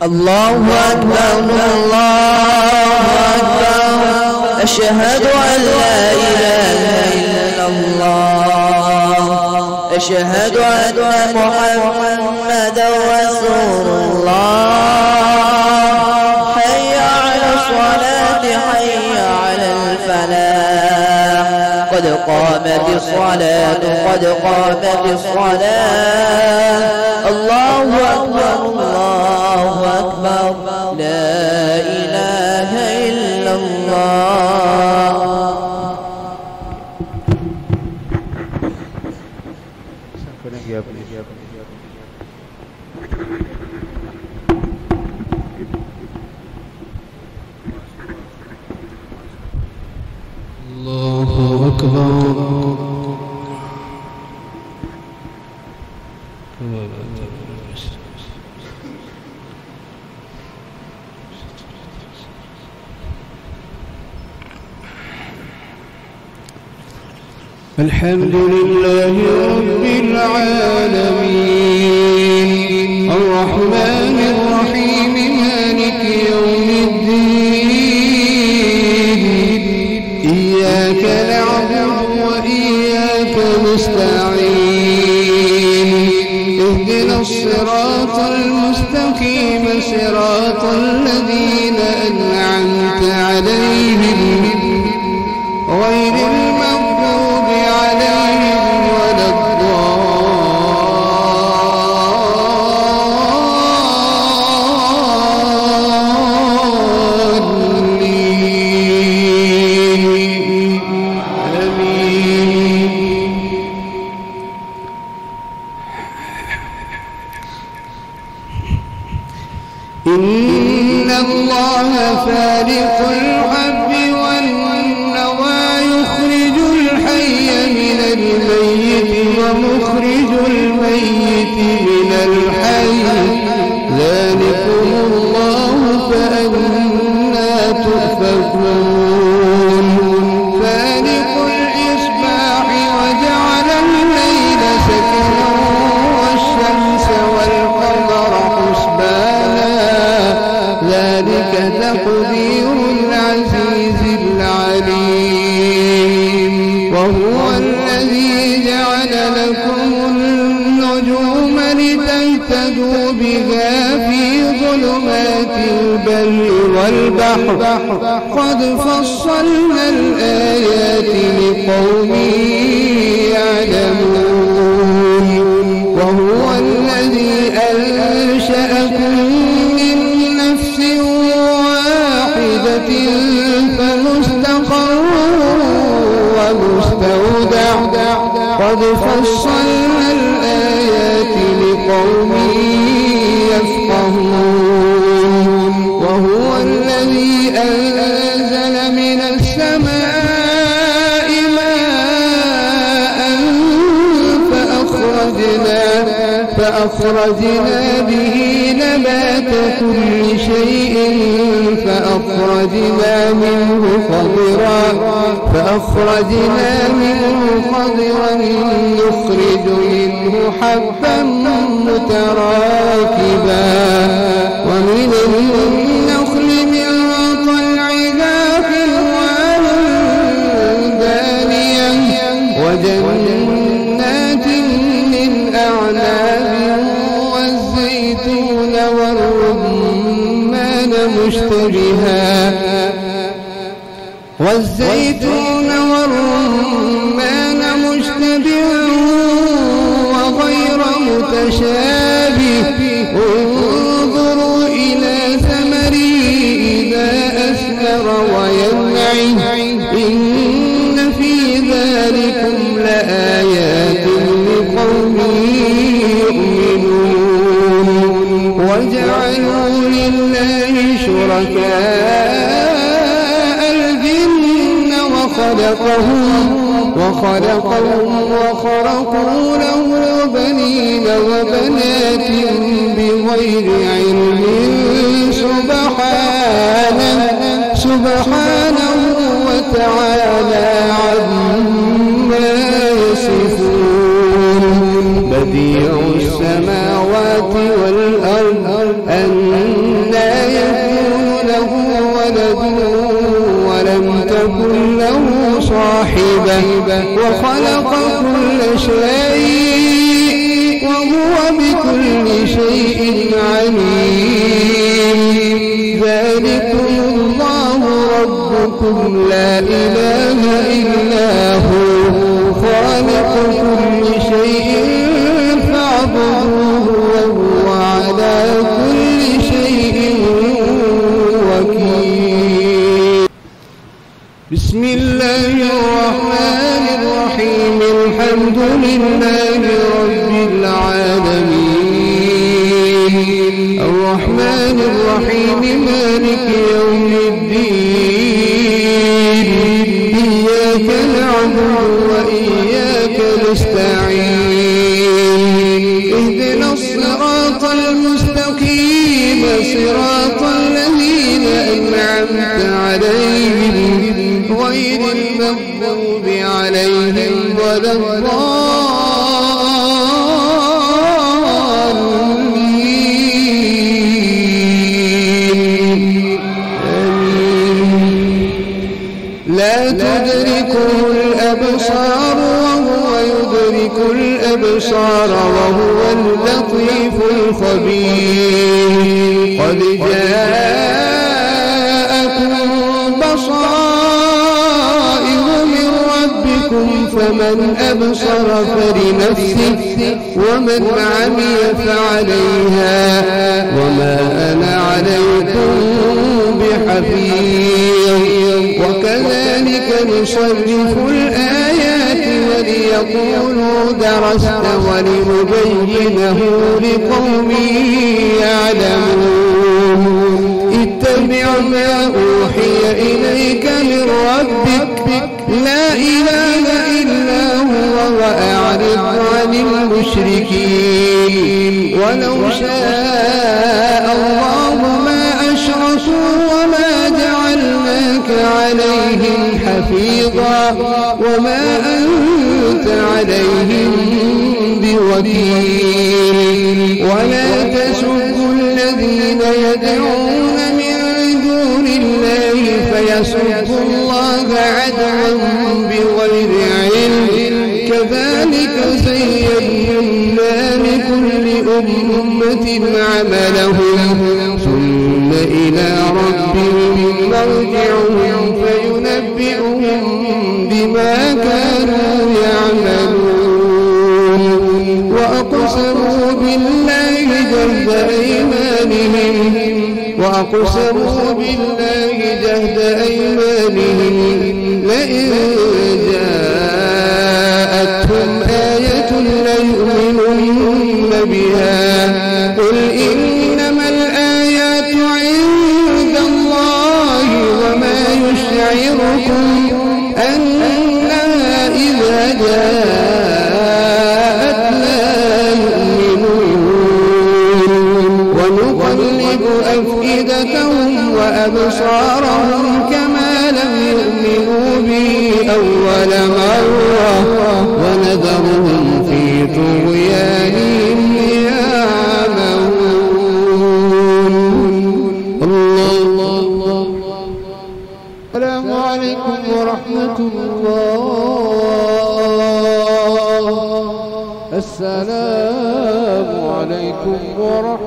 الله أكبر الله أكبر أشهد أن لا إله إلا الله أشهد أن محمدا رسول الله حي على الصلاة حي على الفلاح قد قامت الصلاة قد قامت الصلاة الله أكبر الله أكبر لا إله إلا الله. الله أكبر. الحمد لله رب العالمين الرحمن الرحيم مالك يوم الدين إياك نعبد وإياك نستعين اهدنا الصراط المستقيم صراط الذين أنعمت عليهم غير المغضوب عليهم ولا الضالين آمين. إن الله فالق الحب والنوى يخرج الحي من الميت ومخرج الميت من الحي ذلكم الله فأنى تؤفكون. فالق الإصباح وجعل الليل سكنا والشمس والقمر حسبانا ذلك تقدير العزيز العليم. وهو الذي جعل لكم النجوم لتهتدوا بها في ظلمات البر والبحر قد فصلنا الآيات لقوم يعلمون. وهو الذي أنشأكم من نفس واحدة فمستقر ومستودع قد فصلنا الآيات لقوم يفقهون. وهو الذي أنزل من السماء ماء فأخرجنا به نبات كل شيء فأخرجنا منه خضرا نخرج منه حبا متراكبا ومن النخل من طلعها قنوان دانية وجنات من أعناب والزيتون والرمان مشتبها وغير متشابه انظروا إلى ثمره إذا أثمر وينعه إن في ذلكم لآيات لقوم يؤمنون. وجعلوا لله شركاء الجن وخلقهم وخرقوا له بنين وبنات بغير علم سبحانه وتعالى عما يصفون. بديع السماوات والأرض ولد ولم تكن له صاحبة وخلق كل شيء وهو بكل شيء عليم ذلكم الله ربكم لا إله إلا هو خالق كل شيء فاعبدوه وهو على كل شيء وكيل. بسم الله الرحمن الرحيم الحمد لله رب العالمين الرحمن الرحيم مالك يوم الدين إياك نعبد وإياك نستعين اهدنا الصراط المستقيم صراط الذين أنعمت عليهم غير المغضوب عليهم ولا الضالين لا تدركه الأبصار وهو يدرك الأبصار وهو اللطيف الخبير قد جاءكم بصائر من ربكم فمن أبصر فلنفسه ومن عمي فعليها وما أنا عليكم بحفيظ وكذلك نصرف الآيات وليقولوا درست ولنبينه لقوم يعلمون اتبع ما أوحي إليك من ربك لا إله إلا هو وأعرض عن المشركين ولو شاء الله ما أشركوا وما جعلناك عليهم حفيظا وما أنت عليهم بوكيل ولا تسبوا الذين يدعون من دون الله فيسبوا الله عدوا بغير علم كذلك زينا لكل أمة عملهم ثم إلى ربهم مرجعهم فينبئهم بما كانوا يعملون وأقسموا بالله جهد أيمانهم لئن جاءتهم آية ليؤمنن بها قل إنما الآيات عند الله وما يشعركم أنها إذا جاءت لا يؤمنون ونقلب أفئدتهم وأبصارهم كما لم يؤمنوا به أول مرة ونذرهم في طغيانهم يعمهون. الله. السلام عليكم ورحمة الله. السلام عليكم ورحمة